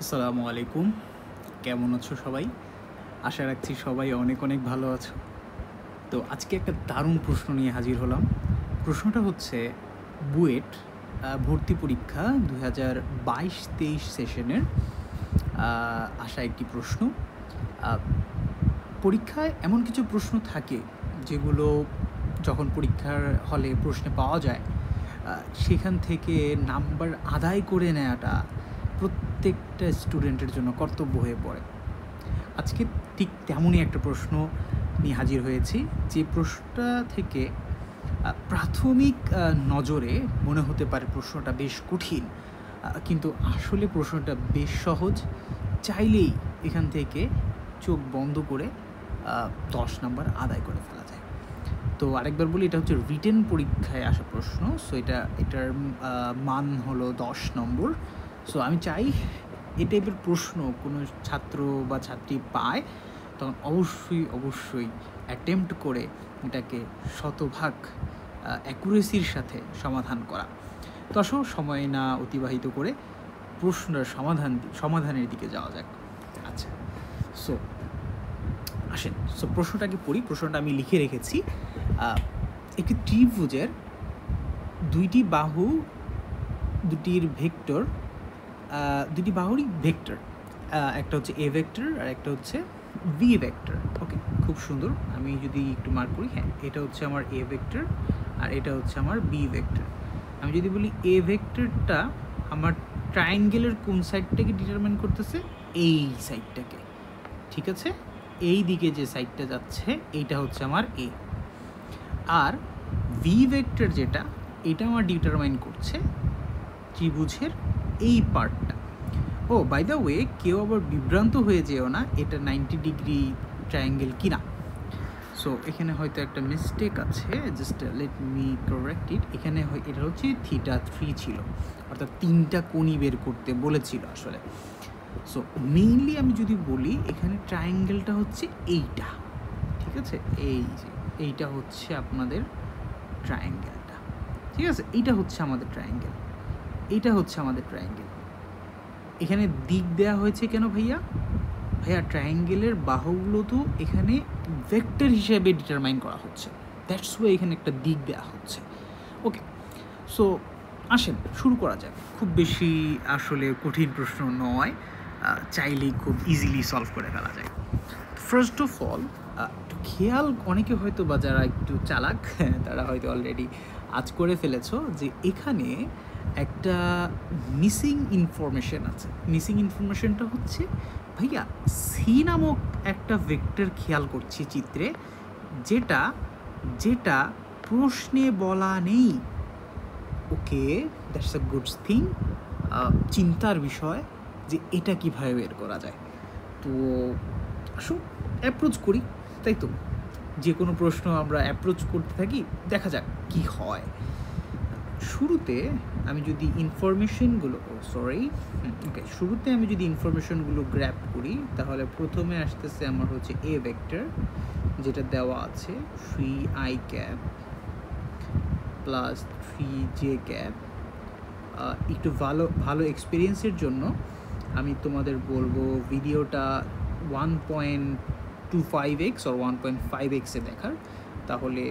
আসসালামু আলাইকুম। কেমন আছো সবাই? আশা রাখছি সবাই অনেক অনেক ভালো আছো। তো আজকে একটা দারুণ প্রশ্ন নিয়ে হাজির হলাম। প্রশ্নটা হচ্ছে বুয়েট ভর্তি পরীক্ষা ২০২২-২৩ সেশনের আসা একটি প্রশ্ন। আ পরীক্ষায় এমন কিছু প্রশ্ন থাকে যেগুলো যখন পরীক্ষার হলে প্রশ্নে পাওয়া যায়, সেখান থেকে নাম্বার আদায় করে নেওয়াটা প্রত্যেকটা স্টুডেন্টের জন্য কর্তব্য হয়ে পড়ে। আজকে ঠিক তেমনই একটা প্রশ্ন নিয়ে হাজির হয়েছি, যে প্রশ্নটা থেকে প্রাথমিক নজরে মনে হতে পারে প্রশ্নটা বেশ কঠিন, কিন্তু আসলে প্রশ্নটা বেশ সহজ। চাইলেই এখান থেকে চোখ বন্ধ করে 10 নাম্বার আদায় করে ফেলা যায়। তো আরেকবার বলি, এটা হচ্ছে রিটেন পরীক্ষায় আসা প্রশ্ন। সো এটার মান হলো 10 নম্বর। সো আমি চাই এই টাইপের প্রশ্ন কোনো ছাত্র বা ছাত্রী পায় তখন অবশ্যই অ্যাটেম্প্ট করে এটাকে শতভাগ অ্যাকুরেসির সাথে সমাধান করা। তো আসো সময় না অতিবাহিত করে প্রশ্নটার সমাধানের দিকে যাওয়া যাক। আচ্ছা, সো আসেন। সো প্রশ্নটাকে পড়ি। প্রশ্নটা আমি লিখে রেখেছি। একটি ত্রিভুজের দুইটি বাহু, দুটির ভেক্টর, দুটি বাহুরই ভেক্টর, একটা হচ্ছে এ ভেক্টর আর একটা হচ্ছে ভি ভেক্টর। ওকে, খুব সুন্দর। আমি যদি একটু মার্ক করি, হ্যাঁ, এটা হচ্ছে আমার এ ভেক্টর আর এটা হচ্ছে আমার বি ভেক্টর। আমি যদি বলি এ ভেক্টরটা আমার ট্রায়াঙ্গেলের কোন সাইডটাকে ডিটারমাইন করতেছে? এই সাইডটাকে। ঠিক আছে, এই দিকে যে সাইডটা যাচ্ছে এইটা হচ্ছে আমার এ। আর ভি ভেক্টর যেটা, এটা আমার ডিটারমাইন করছে ত্রিভুজের এই পার্টটা। ও বাই দ্য ওয়ে, কেউ আবার বিভ্রান্ত হয়ে যেও না এটা 90 ডিগ্রি ট্রায়াঙ্গেল কিনা। সো এখানে হয়তো একটা মিস্টেক আছে, just let me correct it. এখানে এটা হচ্ছে θ3 ছিল, অর্থাৎ 3টা কোণই বের করতে বলেছিল আসলে। সো মেইনলি আমি যদি বলি, এখানে ট্রায়াঙ্গেলটা হচ্ছে এইটা। ঠিক আছে, এইটা হচ্ছে আপনাদের ট্রায়াঙ্গেলটা। ঠিক আছে, এইটা হচ্ছে আমাদের ট্রায়াঙ্গেল, এইটা হচ্ছে আমাদের ট্রায়াঙ্গেল। এখানে দিক দেওয়া হয়েছে কেন ভাইয়া? ট্রায়াঙ্গেলের বাহুগুলো তো এখানে ভেক্টর হিসেবে ডিটারমাইন করা হচ্ছে, দ্যাটস ওয়াই এখানে একটা দিক দেওয়া হচ্ছে। ওকে, সো আসেন শুরু করা যাক। খুব বেশি আসলে কঠিন প্রশ্ন নয়, চাইলেই খুব ইজিলি সলভ করে ফেলা যায়। ফার্স্ট অফ অল একটু খেয়াল, অনেকে হয়তো বা যারা একটু চালাক তারা হয়তো অলরেডি আজ করে ফেলেছো যে এখানে একটা মিসিং ইনফরমেশন আছে। মিসিং ইনফরমেশনটা হচ্ছে, ভাইয়া সি নামক একটা ভেক্টর খেয়াল করছি চিত্রে, যেটা যেটা প্রশ্নে বলা নেই। ওকে, দ্যাটস আ গুড থিং। চিন্তার বিষয় যে এটা কীভাবে বের করা যায়। তো আসুন অ্যাপ্রোচ করি, তাই তো? যে কোনো প্রশ্ন আমরা অ্যাপ্রোচ করতে থাকি, দেখা যাক কি হয়। শুরুতে আমি যদি ইনফরমেশনগুলো গ্র্যাব করি, তাহলে প্রথমে আসতেছে আমার হচ্ছে এ ভেক্টর, যেটা দেওয়া আছে 3i প্লাস 3j। একটু ভালো এক্সপিরিয়েন্সের জন্য আমি তোমাদের বলবো ভিডিওটা 1.25x or 1.5x-এ দেখার, তাহলে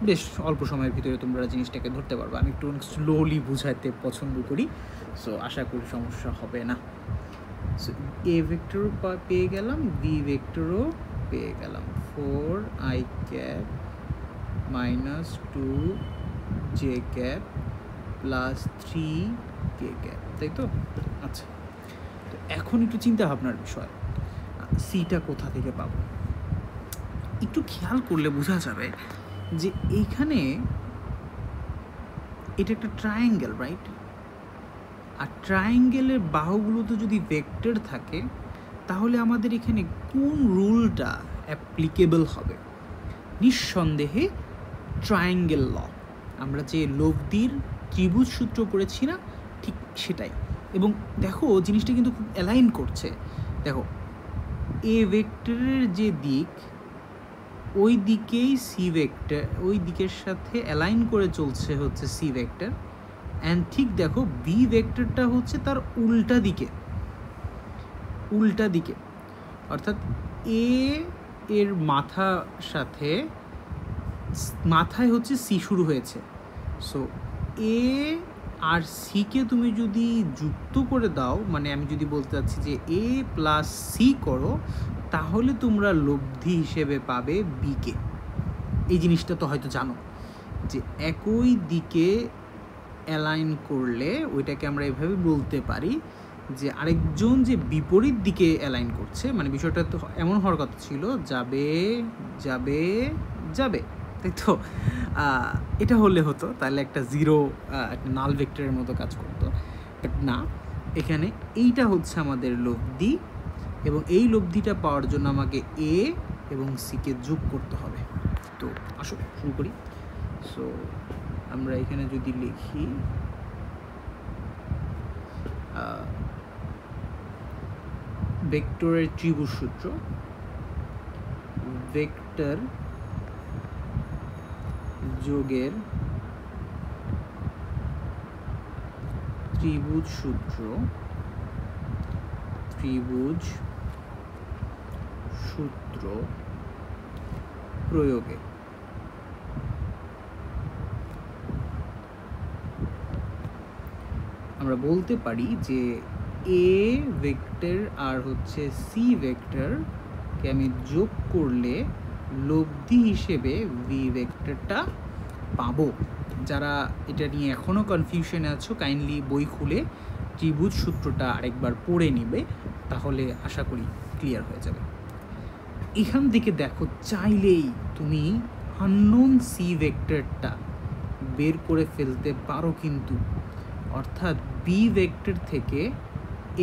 বেশ অল্প সময়ের ভিতরে তোমরা জিনিসটাকে ধরতে পারবে। আমি একটু স্লোলি বুঝাইতে পছন্দ করি, সো আশা করি সমস্যা হবে না। সো এ ভেক্টরও পেয়ে গেলাম, বি ভেক্টরও পেয়ে গেলাম। 4i minus 2j plus 3k, তাই তো? আচ্ছা, তো এখন একটু চিন্তা ভাবনার বিষয়, সিটা কোথা থেকে পাবো? একটু খেয়াল করলে বোঝা যাবে যে এইখানে এটা একটা ট্রায়াঙ্গেল, রাইট? আর ট্রায়াঙ্গেলের বাহুগুলোতে যদি ভেক্টর থাকে, তাহলে আমাদের এখানে কোন রুলটা অ্যাপ্লিকেবল হবে? নিঃসন্দেহে ট্রায়াঙ্গেল ল। আমরা যে লব্ধির ত্রিভুজ সূত্র পড়েছি না, ঠিক সেটাই। এবং দেখো জিনিসটা কিন্তু খুব অ্যালাইন করছে। দেখো, এ ভেক্টরের যে দিক, ওই দিকেই সি ভেক্টর, ওই দিকের সাথে অ্যালাইন করে চলছে হচ্ছে সি ভেক্টর। অ্যান্ড ঠিক দেখো, বি ভেক্টরটা হচ্ছে তার উল্টা দিকে, উল্টা দিকে, অর্থাৎ এ এর মাথায় হচ্ছে সি শুরু হয়েছে। সো এ আর সিকে তুমি যদি যুক্ত করে দাও, মানে আমি যদি বলতে চাচ্ছি যে এ প্লাস সি করো, তাহলে তোমরা লব্ধি হিসেবে পাবে বিকে। এই জিনিসটা তো হয়তো জানো যে একই দিকে অ্যালাইন করলে ওইটাকে আমরা এভাবে বলতে পারি যে আরেকজন যে বিপরীত দিকে অ্যালাইন করছে, মানে বিষয়টা তো এমন হওয়ার কথা ছিল যাবে যাবে যাবে, তাই তো? এটা হলে হতো, তাহলে একটা জিরো, একটা নাল ভেক্টরের মতো কাজ করতো, বাট না, এখানে এইটা হচ্ছে আমাদের লব্ধি, এবং এই লব্ধিটা পাওয়ার জন্য আমাকে এ এবং সিকে যোগ করতে হবে। তো আসো শুরু করি। সো আমরা এখানে যদি লিখি ভেক্টরের ত্রিভুজ সূত্র, ভেক্টর যোগের ত্রিভুজ সূত্র, প্রয়োগে আমরা বলতে পারি যে এ ভেক্টর আর হচ্ছে সি ভেক্টরকে আমি যোগ করলে লব্ধি হিসেবে ভি ভেক্টরটা পাবো। যারা এটা নিয়ে এখনও কনফিউশনে আছো, কাইন্ডলি বই খুলে ত্রিভুজ সূত্রটা আরেকবার পড়ে নিবে, তাহলে আশা করি ক্লিয়ার হয়ে যাবে। এখান থেকে দেখো, চাইলেই তুমি আননোন সি ভেক্টরটা বের করে ফেলতে পারো, কিন্তু অর্থাৎ বি ভেক্টর থেকে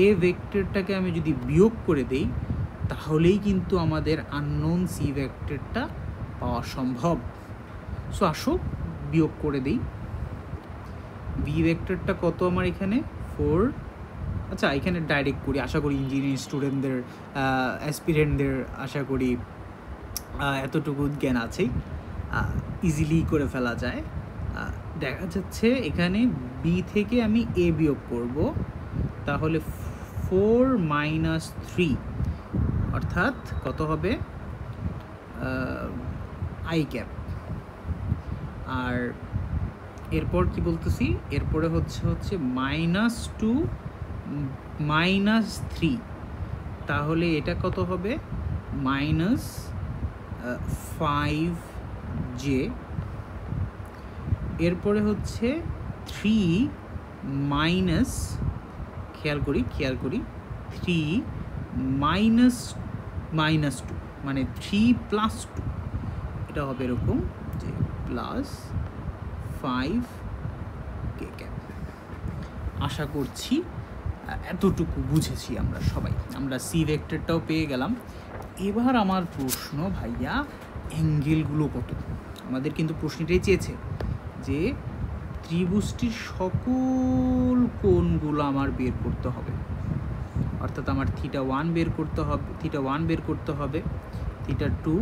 এ ভেক্টরটাকে আমি যদি বিয়োগ করে দেই, তাহলেই কিন্তু আমাদের আননোন সি ভেক্টরটা পাওয়া সম্ভব। সো আসো বিয়োগ করে দিই। বি ভেক্টরটা কত আমার এখানে 4, আচ্ছা এখানে ডাইরেক্ট করি, আশা করি ইঞ্জিনিয়ারিং স্টুডেন্টদের, অ্যাসপিরেন্টদের আশা করি এতটুকু জ্ঞান আছেই, ইজিলি করে ফেলা যায়। দেখা যাচ্ছে এখানে বি থেকে আমি এ বিয়োগ করব, তাহলে 4 - 3 অর্থাৎ কত হবে আই ক্যাপ। আর এরপর কি বলতেছি, এরপরে হচ্ছে -2 -3, তাহলে এটা কত হবে -5j। এরপরে হচ্ছে 3 মাইনাস, খেয়াল করি 3 -2, মানে 3 + 2, এটা হবে এরকম যে +5 ক্যাপ। আশা করছি এতটুকু বুঝেছি আমরা সবাই। আমরা সি ভেক্টরটাও পেয়ে গেলাম। এবার আমার প্রশ্ন, ভাইয়া অ্যাঙ্গেলগুলো কত? আমাদের কিন্তু প্রশ্নটাই চেয়েছে যে ত্রিভুজটির সকল কোণগুলো আমার বের করতে হবে, অর্থাৎ আমার θ1 বের করতে হবে, θ2,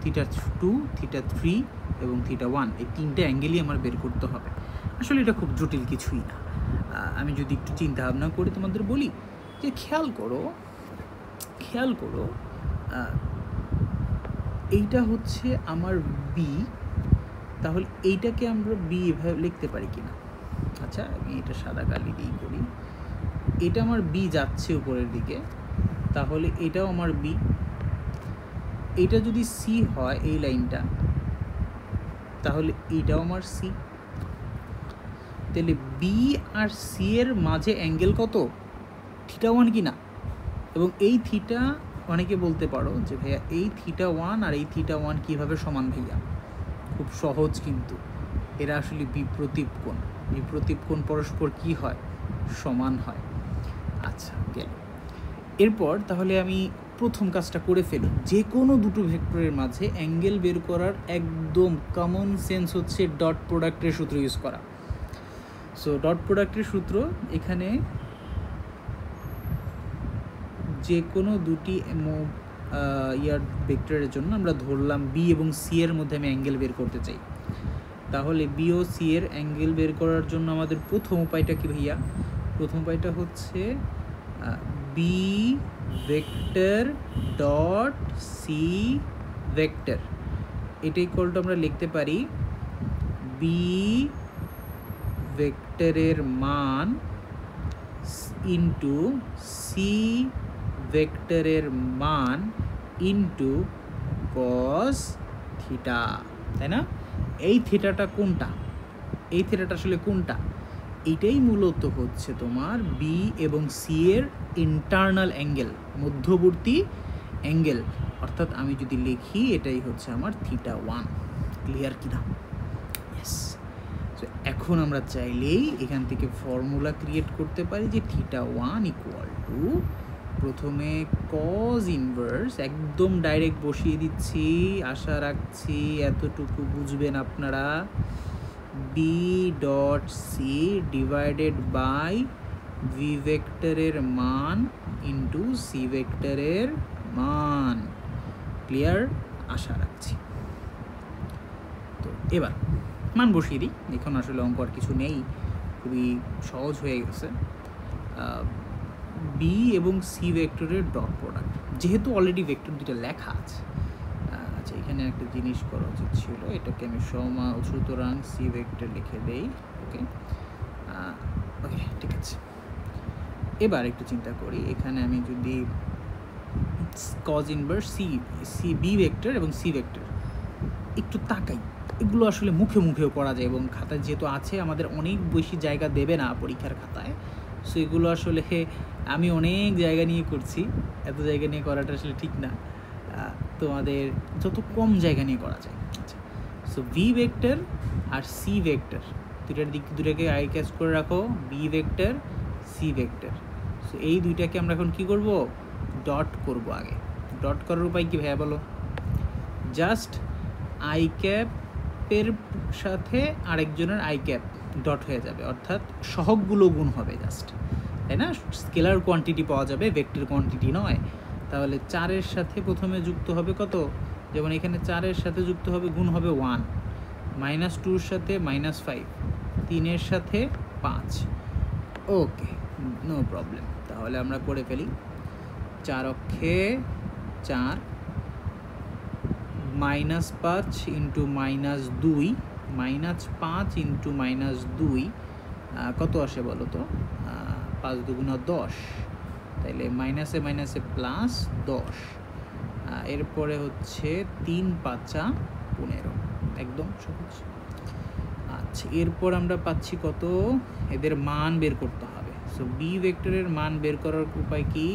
θ3 এবং θ1, এই তিনটে অ্যাঙ্গেলই আমার বের করতে হবে। আসলে এটা খুব জটিল কিছুই না। আমি যদি একটু চিন্তা ভাবনা করে তোমাদের বলি যে খেয়াল করো এইটা হচ্ছে আমার বি, তাহলে এইটাকে আমরা বি এভাবে লিখতে পারি কিনা? আচ্ছা আমি এটা সাদা কালি দিয়েই করি। এটা আমার বি যাচ্ছে উপরের দিকে, তাহলে এটাও আমার বি। এটা যদি সি হয় এই লাইনটা, তাহলে এইটাও আমার সি। তাহলে বি আর সি এর মাঝে অ্যাঙ্গেল কত? θ1 কিনা? এবং এই থিটা, অনেকে বলতে পারো যে ভাইয়া এই θ1 আর এই θ1 কীভাবে সমান ভাইয়া? খুব সহজ, কিন্তু এরা আসলে বিপ্রতীপ কোণ পরস্পর কি হয়? সমান হয়। আচ্ছা গেল। এরপর তাহলে আমি প্রথম কাজটা করে ফেলি, যে কোনো দুটো ভেক্টরের মাঝে অ্যাঙ্গেল বের করার একদম কমন সেন্স হচ্ছে ডট প্রোডাক্টের সূত্র ইউজ করা। সো ডট প্রোডাক্টের সূত্র, এখানে যে কোনো দুটি ভেক্টরের জন্য আমরা ধরলাম বি এবং সি এর মধ্যে আমি অ্যাঙ্গেল বের করতে চাই, তাহলে বি ও সি এর অ্যাঙ্গেল বের করার জন্য আমাদের প্রথম উপায়টা কি ভাইয়া? প্রথম উপায়টা হচ্ছে B vector dot C vector, এটা ইকুয়াল টু আমরা লিখতে পারি বি ভেক্টরের মান ইন্টু সি ভেক্টরের মান ইন্টু কস থিটা, তাই না? এই থিটাটা কোনটা, এই থিটাটা আসলে কোনটা? এটাই মূলত হচ্ছে তোমার বি এবং সি এর ইন্টারনাল অ্যাঙ্গেল, মধ্যবর্তী অ্যাঙ্গেল। অর্থাৎ আমি যদি লিখি এটাই হচ্ছে আমার থিটা 1। ক্লিয়ার কিনা? ইয়েস। সো এখন আমরা চাইলেই এখান থেকে ফর্মুলা ক্রিয়েট করতে পারি যে থিটা 1 ইকুয়াল টু, প্রথমে কজ ইনভার্স একদম ডাইরেক্ট বসিয়ে দিচ্ছি, আশা রাখছি এতটুকু বুঝবেন আপনারা, B dot C divided by V ভেক্টরের মান ইন্টু সি ভেক্টরের মান। ক্লিয়ার? আশা রাখছি। তো এবার মান বসিয়ে দিই, এখন আসলে অঙ্ক আর কিছু নেই, খুবই সহজ হয়ে গেছে। বি এবং সি ভেক্টরের ডট প্রোডাক্ট, যেহেতু অলরেডি ভেক্টর দুটো লেখা আছে, আচ্ছা এখানে একটা জিনিস করা উচিত ছিল, এটাকে আমি সুতরাং সি ভেক্টর লিখে দেই। ওকে ওকে, ঠিক আছে। এবার একটু চিন্তা করি, এখানে আমি যদি cos inverse C B vector এবং সি ভেক্টর একটু তাকাই, এগুলো আসলে মুখে মুখেও করা যায় এবং খাতায় যেহেতু আছে আমাদের অনেক বেশি জায়গা দেবে না পরীক্ষার খাতায়, সো এগুলো আসলে আমি অনেক জায়গা নিয়ে করছি, এত জায়গা নিয়ে করাটা আসলে ঠিক না, তোমাদের যত কম জায়গা নিয়ে করা যায়। আচ্ছা, সো বি ভেক্টর আর সি ভেক্টর দুটাকে আই ক্যাচ করে রাখো, B vector C vector. So এই দুইটাকে আমরা এখন কি করব, ডট করব। আগে ডট করার উপায় কি ভাইয়া বলো? জাস্ট আই ক্যাপের সাথে আরেকজনের আই ক্যাপ ডট হয়ে যাবে, অর্থাৎ সহগগুলো গুণ হবে জাস্ট, তাই না? স্কেলার কোয়ান্টিটি পাওয়া যাবে, ভেক্টর কোয়ান্টিটি নয়। তাহলে 4-এর সাথে প্রথমে যুক্ত হবে কত, যেমন এখানে 4-এর সাথে যুক্ত হবে গুণ হবে 1, -2-এর সাথে -5, 3-এর সাথে 5। ওকে, নো প্রবলেম। তাহলে আমরা করে ফেলি, 4 অক্ষে 4, -5 ইন্টু -2, -5 ইন্টু -2 কত আসে বলো তো? 5 দুগুণা 10, তাইলে মাইনাসে মাইনাসে প্লাস 10। এরপরে হচ্ছে 3 5 15, একদম সহজ। আচ্ছা, এরপর আমরা পাচ্ছি কত, এদের মান বের করতে হবে। সো বি ভেক্টরের মান বের করার উপায় কি?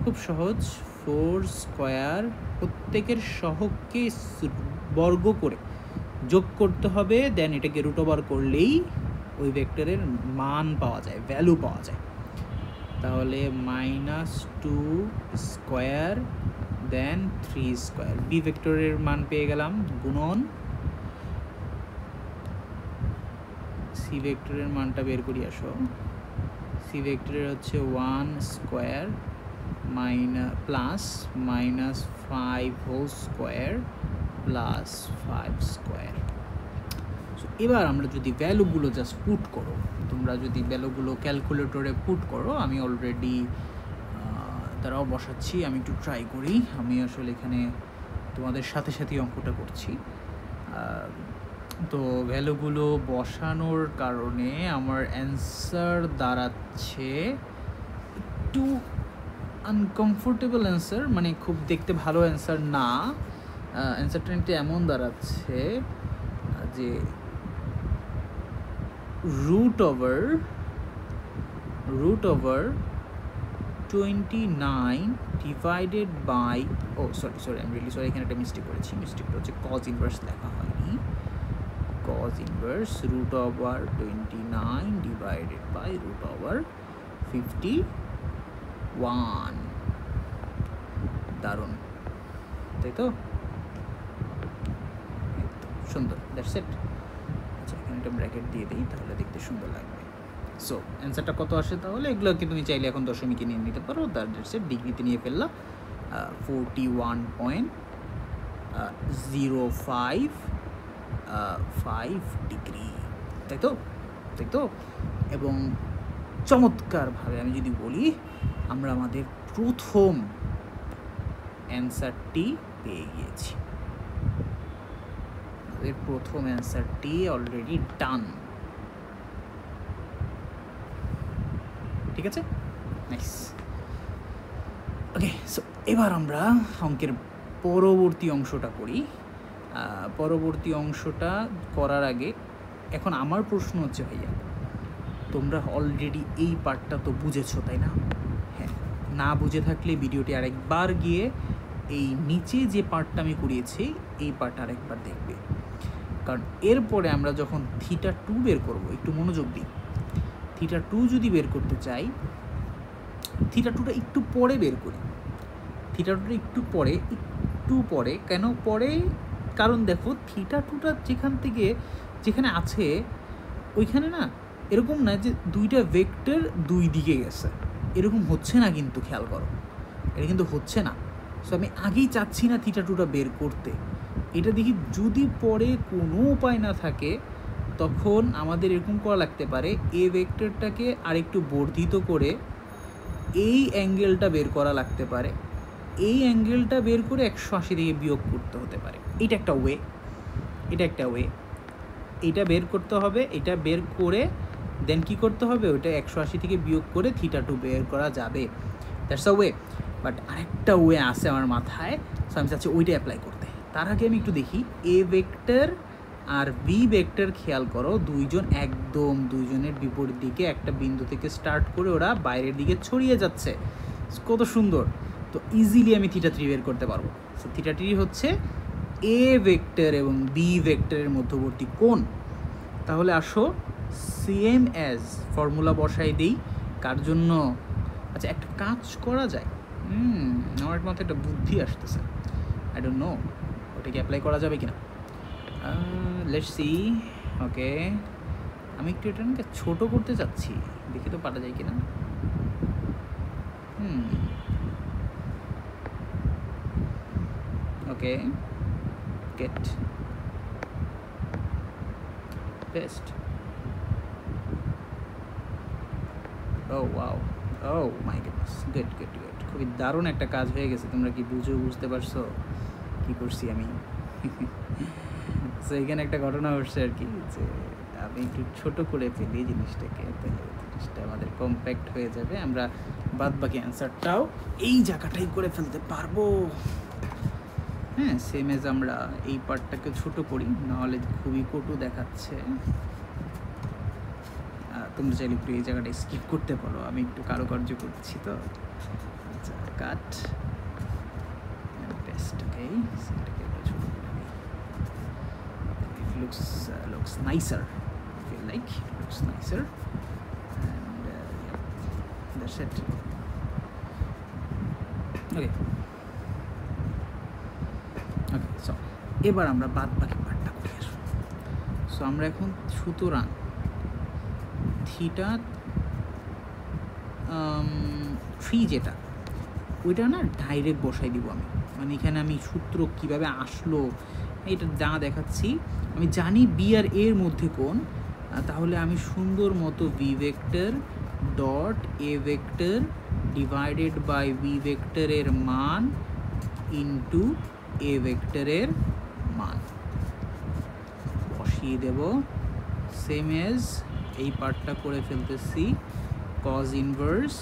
খুব সহজ, 4 স্কোয়ার প্রত্যেকের সহগকে বর্গ করে যোগ করতে হবে, দেন এটাকে রুট ওভার করলেই ওই ভেক্টরের মান পাওয়া যায়, ভ্যালু পাওয়া যায়। তাহলে -2 স্কোয়ার দেন 3 স্কোয়ার, বি ভেক্টরের মান পেয়ে গেলাম, গুণন সি ভেক্টরের মানটা বের করি। আসো, সি ভেক্টরের হচ্ছে 1 square plus -5 whole square plus 5 square. So এবার আমরা যদি ভ্যালুগুলো জাস্ট পুট করো, তোমরা যদি ভ্যালুগুলো ক্যালকুলেটরে পুট করো, আমি অলরেডি তারাও বসাচ্ছি, আমি একটু ট্রাই করি। আমি আসলে এখানে তোমাদের সাথে সাথেই অঙ্কটা করছি। তো ভ্যালুগুলো বসানোর কারণে আমার অ্যান্সার দাঁড়াচ্ছে একটু আনকমফোর্টেবল অ্যান্সার, মানে খুব দেখতে ভালো অ্যান্সার না। অ্যান্সারটা নিতে এমন দাঁড়াচ্ছে যে root over 29 divided by, oh sorry আমি রিয়েলি সরি, এখানে একটা মিস্টেক করেছি। মিস্টেকটা হচ্ছে কজ ইনভার্স লেখা হয়নি, cos inverse root over 29 divided by root over 51। দারুণ, তাই তো? সুন্দর, দ্যাটস ইট। আচ্ছা, এখানে একটা ব্র্যাকেট দিয়ে দিই, তাহলে দেখতে সুন্দর লাগবে। সো অ্যান্সারটা কত আসে তাহলে? এগুলোকে তুমি চাইলে এখন দশমিকে নিয়ে নিতে পারো, দ্যাটস ইট। ডিগ্রিতে নিয়ে ফেললা 41.055 ডিগ্রি, তাই তো? তাই তো? এবং চমৎকারভাবে আমি যদি বলি, আমরা আমাদের প্রথম অ্যান্সারটি পেয়ে গিয়েছি, আমাদের প্রথম অ্যান্সারটি অলরেডি ডান। ঠিক আছে, নাইস। ওকে, সো এবার আমরা অঙ্কের পরবর্তী অংশটা করি। পরবর্তী অংশটা করার আগে এখন আমার প্রশ্ন হচ্ছে, ভাইয়া তোমরা অলরেডি এই পার্টটা তো বুঝেছো তাই না? হ্যাঁ, না বুঝে থাকলে ভিডিওটি আরেকবার গিয়ে এই নিচে যে পার্টটা আমি করিয়েছি এই পার্টটা আরেকবার দেখবে, কারণ এরপরে আমরা যখন θ2 বের করব, একটু মনোযোগ দিই। θ2 যদি বের করতে চাই, θ2টা একটু পরে বের করি। θ2টা একটু পরে কেন পরে? কারণ দেখো θ2টা যেখানে আছে ওইখানে না এরকম না যে দুইটা ভেক্টর দুই দিকে গেছে, এরকম হচ্ছে না, কিন্তু খেয়াল করো এটা কিন্তু হচ্ছে না। সো আমি আগেই চাচ্ছি না θ2টা বের করতে। এটা দেখি যদি পরে কোনো উপায় না থাকে তখন আমাদের এরকম করা লাগতে পারে, এ ভেক্টরটাকে আরেকটু বর্ধিত করে এই অ্যাঙ্গেলটা বের করা লাগতে পারে, এই অ্যাঙ্গেলটা বের করে 180 থেকে বিয়োগ করতে হতে পারে। এটা একটা ওয়ে, এটা বের করতে হবে। এটা বের করে দেন কি করতে হবে, ওইটা 180 থেকে বিয়োগ করে θ2 বের করা যাবে। That's a way. বাট আরেকটা ওয়ে আছে আমার মাথায়, সো আমি চাচ্ছি ওইটা অ্যাপ্লাই করতে। তার আগে আমি একটু দেখি এ ভেক্টর আর বি ভেক্টর, খেয়াল করো দুইজনের বিপরীত দিকে একটা বিন্দু থেকে স্টার্ট করে ওরা বাইরের দিকে ছড়িয়ে যাচ্ছে, কত সুন্দর। তো ইজিলি আমি θ3 বের করতে পারবো। সো θ3 হচ্ছে এ ভেক্টর এবং বি ভেক্টরের মধ্যবর্তী কোণ। তাহলে আসো সেম অ্যাজ ফর্মুলা বসাই দিই। কার জন্য? আচ্ছা, একটা কাজ করা যায়, আমার মাথায় একটা বুদ্ধি আসতেছে, আই ডোন্ট নো ওটা কি অ্যাপ্লাই করা যাবে কিনা। Let's see. ওকে, আমি একটু এটাকে ছোটো করতে চাচ্ছি, দেখি তো পারা যায় কিনা। Okay, get paste. Oh wow, oh my goodness, good. খুবই দারুণ একটা কাজ হয়ে গেছে। তোমরা কি বুঝতে পারছো কি করছি আমি? সো এখানে একটা ঘটনা ঘটছে আর কি, যে আমি একটু ছোটো করে ফেলি জিনিসটাকে, তাহলে জিনিসটা আমাদের কম্প্যাক্ট হয়ে যাবে, আমরা বাদ বাকি অ্যান্সারটাও এই জায়গাটাই করে ফেলতে পারবো। হ্যাঁ, সেম এজ আমরা এই পার্টটাকে ছোটো করি, নাহলে খুবই কটু দেখাচ্ছে। তোমরা চাইলে একটু এই জায়গাটা স্কিপ করতে পারো, আমি একটু কারুকার্য করছি তো। আচ্ছা, কাট পেস্ট। ওকে, সেটাকে একটু ছোট করে দিই। It looks nicer. I feel like it looks nicer, and yeah, that's it. Okay, so এবার আমরা বাদ বাকি পার্টটা করে আসবো। সো আমরা এখন সুতরাং θ3 যেটা, ওইটা না ডাইরেক্ট বসাই দিব আমি, মানে এখানে আমি সূত্র কিভাবে আসলো এটা যা দেখাচ্ছি। আমি জানি বি আর এর মধ্যে কোণ, তাহলে আমি সুন্দর মতো B vector dot A vector divided by B ভেক্টরের মান ইন্টু এ ভেক্টরের মান বসিয়ে দেব। সেম এজ এই পার্টটা করে ফেলতেছি, কজ ইনভার্স।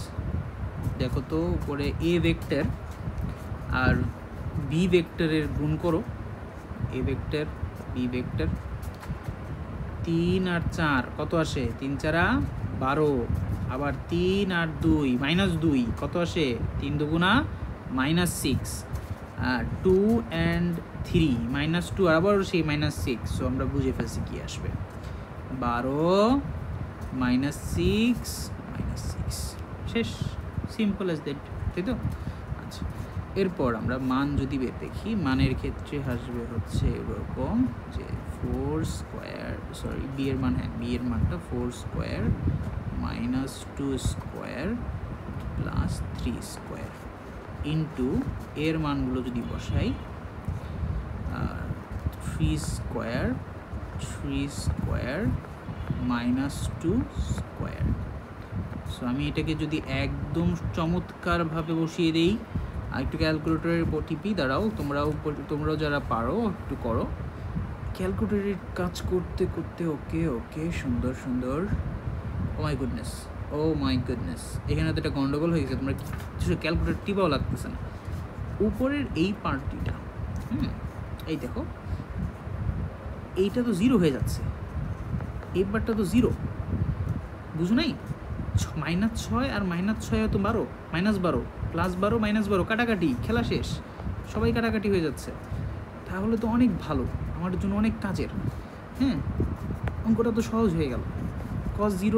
দেখো তো উপরে এ ভেক্টর আর বি ভেক্টরের গুণ করো, এ ভেক্টর বি ভেক্টর। 3 আর 4 কত আসে? 3 4 12, আবার 3 আর 2 -2 কত আসে? 3 দুগুণা -6, 2 and 3 -2, আবার সেই -6। সো আমরা বুঝে ফেলছি কি আসবে, 12 -6 -6, শেষ। সিম্পল এজ দ্যাট, তাই তো? আচ্ছা, এরপর আমরা মান যদি বের দেখি, মানের ক্ষেত্রে আসবে হচ্ছে এরকম যে 4 স্কোয়ার, সরি বি এর মান, হ্যাঁ বি এর মানটা 4 square -2 square plus 3 square into এর মানগুলো যদি বসাই 3 স্কোয়ার -2 স্কোয়ার। সো আমি এটাকে যদি একদম চমৎকারভাবে বসিয়ে দিই, আর একটু ক্যালকুলেটরের টিপি, দাঁড়াও তোমরাও যারা পারো একটু করো ক্যালকুলেটরের কাজ করতে করতে। ওকে ওকে, সুন্দর সুন্দর। ও মাই গুডনেস, এখানে তো একটা গন্ডগোল হয়ে গেছে, তোমরা কিছু ক্যালকুলেটর টিপাও লাগতেছে না। উপরের এই পার্টটিটা, এই দেখো, এইটা তো 0 হয়ে যাচ্ছে, এই পার্টটা তো 0, বুঝো নাই? -6 আর -6 তো 12, -12 +12 -12 কাটাকাটি, খেলা শেষ, সবাই কাটাকাটি হয়ে যাচ্ছে। তাহলে তো অনেক ভালো, আমার জন্য অনেক কাজের। অঙ্কটা তো সহজ হয়ে গেল। cos 0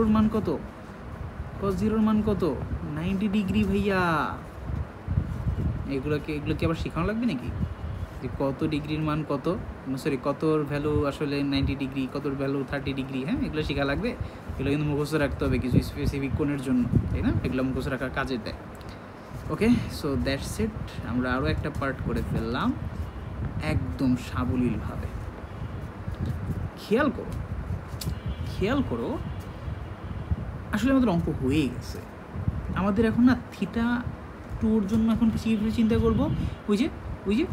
মান কত? 90 ডিগ্রি ভাইয়া। এগুলো কি আবার শেখানো লাগবে নাকি, যে কত ডিগ্রির মান কত, সরি কতর ভ্যালু আসলে 90 ডিগ্রি, কতর ভ্যালু 30 ডিগ্রি? এগুলো শেখা লাগবে? এগুলো কিন্তু মুখস্থ রাখতে হবে কিছু স্পেসিফিক কোণের জন্য, তাই না? এগুলো মুখস্থ রাখার কাজে দেয়। ওকে, সো দ্যাটস ইট। আমরা আরও একটা পার্ট করে ফেললাম একদম সাবলীলভাবে। খেয়াল করো, আসলে আমাদের অঙ্ক হয়ে গেছে। আমাদের এখন না θ2 জন্য এখন চিন্তা করবো। ওই যে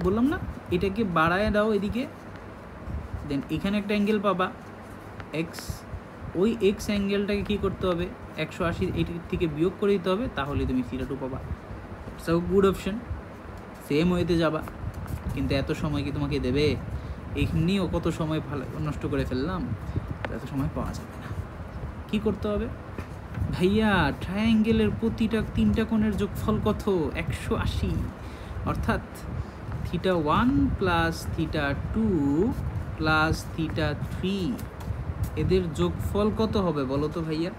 বললাম না, এটাকে বাড়ায় দাও এদিকে, দেন এখানে একটা অ্যাঙ্গেল পাবা এক্স। ওই এক্স অ্যাঙ্গেলটাকে কী করতে হবে? 180 এইটির থেকে বিয়োগ করে দিতে হবে, তাহলে তুমি θ2 পাবা। It's a good option. Same ওয়েতে যাবা, কিন্তু এত সময় কি তোমাকে দেবে? এমনিও কত সময় ভালো নষ্ট করে ফেললাম, এত সময় পাওয়া যাবে না। কি করতে হবে ভাইয়া? ট্রায়াঙ্গেলের প্রতিটা 3টা কোণের যোগফল কত? 180, অর্থাৎ θ1 + θ2 + θ3, এদের যোগফল কত হবে বলো তো ভাইয়া?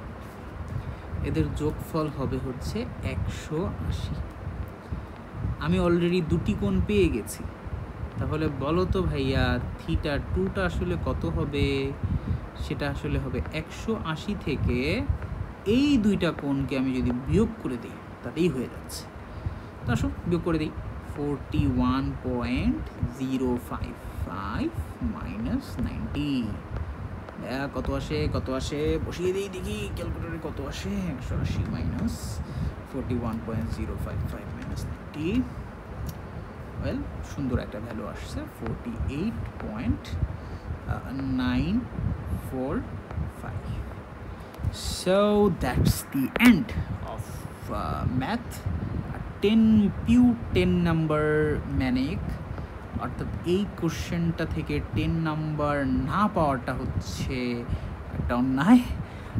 এদের যোগফল হবে হচ্ছে 180। আমি অলরেডি 2টি কোণ পেয়ে গেছি, তাহলে বলো তো ভাইয়া θ2টা আসলে কত হবে? সেটা আসলে হবে 180 থেকে এই 2টা কোণকে আমি যদি বিয়োগ করে দিই তাতেই হয়ে যাচ্ছে। তো আসো বিয়োগ করে দিই। 41.055 - 90 কত আসে বসিয়ে দিই, দেখি ক্যালকুলেটরে কত আসে। 180 - 41.055 - 90, ওয়েল সুন্দর একটা ভ্যালু আসছে, 48.945. So that's the end of math. 10 number manic, অর্থাৎ এই কোশ্চেনটা থেকে 10 নাম্বার না পাওয়াটা হচ্ছে একটা অন্যায়।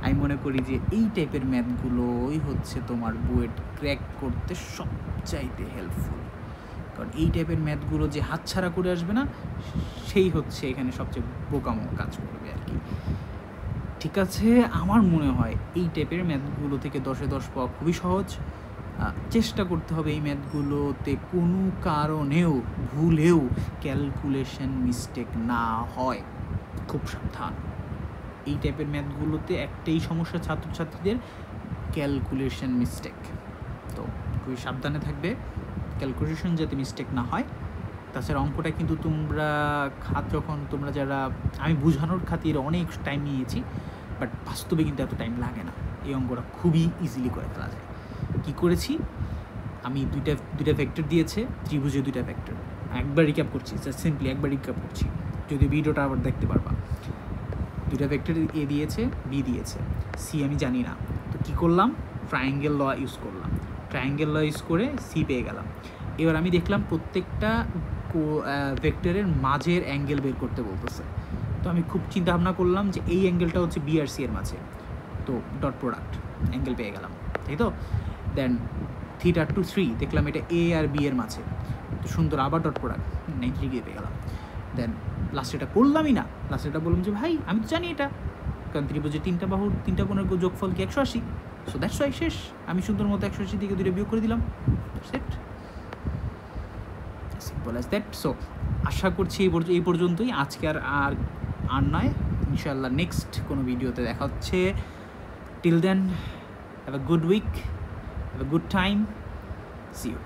আমি মনে করি যে এই টাইপের ম্যাথগুলোই হচ্ছে তোমার বুয়েট ক্র্যাক করতে সবচাইতে হেল্পফুল, কারণ এই টাইপের ম্যাথগুলো যে হাতছাড়া করে আসবে না, সেই হচ্ছে এখানে সবচেয়ে বোকামো কাজ করবে আর কি। ঠিক আছে, আমার মনে হয় এই টাইপের ম্যাথগুলো থেকে 10-এ 10 পাওয়া খুবই সহজ। চেষ্টা করতে হবে এই ম্যাথগুলোতে কোনো কারণেও ভুলেও ক্যালকুলেশন মিস্টেক না হয়। খুব সাবধান, এই টাইপের ম্যাথগুলোতে একটাই সমস্যা ছাত্রছাত্রীদের, ক্যালকুলেশন মিস্টেক। তো খুবই সাবধানে থাকবে, ক্যালকুলেশন যাতে মিস্টেক না হয়। তাছাড়া অঙ্কটা কিন্তু তোমরা যারা, আমি বোঝানোর খাতিরে অনেক টাইম নিয়েছি, বাট বাস্তবে কিন্তু এত টাইম লাগে না। এই অঙ্কটা খুবই ইজিলি করে ফেলা যায়। কী করেছি আমি? দুইটা ভেক্টর দিয়েছে, ত্রিভুজে 2টা ভেক্টর। একবার রিক্যাপ করছি, সিম্পলি একবার রিক্যাপ করছি, যদি ভিডিওটা আবার দেখতে পারবা। 2টা ভেক্টর এ দিয়েছে, বি দিয়েছে, সি আমি জানি না। তো কী করলাম? ট্রায়াঙ্গেল ল ইউজ করলাম। ট্রায়াঙ্গেল ল ইউজ করে সি পেয়ে গেলাম। এবার আমি দেখলাম প্রত্যেকটা ভেক্টরের মাঝের অ্যাঙ্গেল বের করতে বলতেছে। তো আমি খুব চিন্তা ভাবনা করলাম যে এই অ্যাঙ্গেলটা হচ্ছে বি আর সি এর মাঝে, তো ডট প্রোডাক্ট অ্যাঙ্গেল পেয়ে গেলাম, তাই তো? দেন θ2 দেখলাম এটা এ আর বি এর মাঝে, তো সুন্দর, আবার ডট প্রোডাক্ট 90 ডিগ্রি পেয়ে গেলাম। দেন লাস্টে এটা করলামই না, লাস্টে এটা বললাম যে ভাই আমি তো জানি এটা, কারণ ত্রিভুজে 3টা বাহুর 3টা কোণের যোগফল কি 180, সো দ্যাটস ওয়াই শেষ। আমি সুন্দর মতো 180 থেকে 2টা বিয়োগ করে দিলাম, set, simple as that. So আশা করছি এই পর্যন্তই, আজকে আর নয়, ইনশাআল্লাহ নেক্সট কোনো ভিডিওতে দেখা হচ্ছে। Till then, have a good week, have a good time, see you.